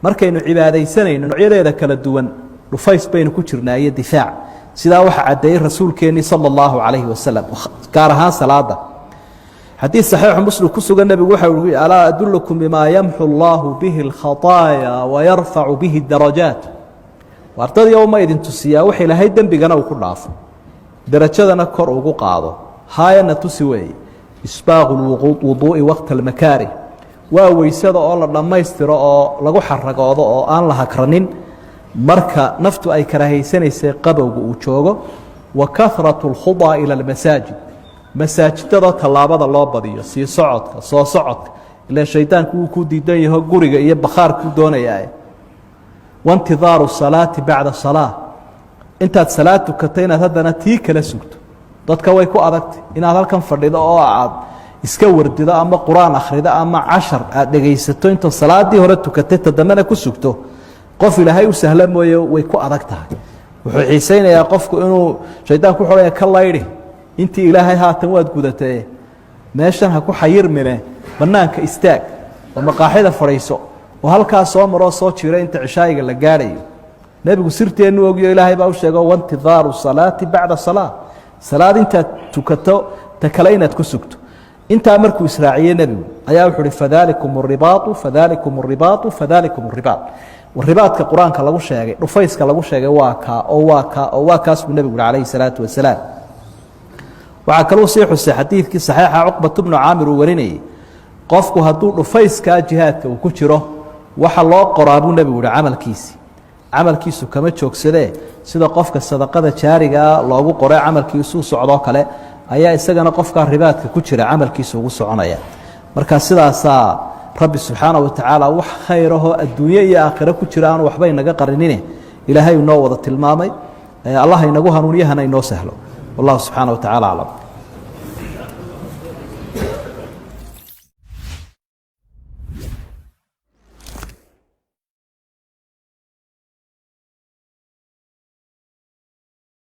markaynu cibaadaysanayno noocyada kala duwan dhufays baynu ku jirnaa difaac sida waxa cadeeyay rasuulkeeni sallallahu alayhi wasallam gaar ahaan salaada حديث صحيح مسلم كسر النبي وحي ألا أدلكم بما يمحو الله به الخطايا ويرفع به الدرجات وارتضي يوم إذن تسيا وحي لهي الدنب جنا وكل عفو درجتنا كر وقاضه هاي نتسوي إسباغ الوضوء وقت المكاره وويساد الله لما يسترى لجو حرق هذا أن لها كرنين مركا نفط أي كراهي سنة سقبه وجوجه وكثرة الخضع إلى المساجد masaajidada talaabada loo badiyo si socodka soo socodka ila shaytaanku ku diidan yahay guriga iyo bakhaarku doonayay wantidaaru salaati ba'da salaah inta salaatu katayna hadana tii kala sugto dadka way ku adagtay inaad halkan fadhido oo aad iska wardido ama quraan akhrida ama 10 aad dhageysato inta salaadii hore tukatay tadamana ku sugto qof ilaahay u sahlan mooyo way ku adag tahay wuxuu xiisaynayaa qofku inuu shaytaanku xoraya ka layri intii ilaahay haatan waad gudatay meeshan ha ku xayirmine banaanka istaag oo maqaaxida fariiso oo halkaas soo maro soo jiray inta cishaayiga la gaarayo nabigu sirteenu ogiyo ilaahay baa u sheegay wantidaaru salaati ba'da salaah salaad inta tukato takaleynad ku sugto inta markuu israaciyay nabigu ayaa wuxuu fadalikum ar-ribaat والرباط كقرآن كلاو شيء رفيس كلاو شيء واكاس بالنبي عليه الصلاة والسلام وعكلو صيح الحديث كي صحيح عقبة بن عامر وريني قفكو هدو رفيس كجهات وكجره وحلا قرابو النبي عمل كيسو كما تشوك سيدا قفك الصدقة جارية لوغو قراء عمل كيسو سعودو كله ayaa isagana qofka ribaadka ku jira amalkiisa ugu soconaya marka sidaas rabbi subhanahu wa ta'ala wax khayraho adduunyo iyo aakhira ku jiraan waxba inaga qarinine ilaahay noo wada tilmaamay allah inagu hanuuniyahana inoo sahlo wallahu subhanahu wa ta'ala alam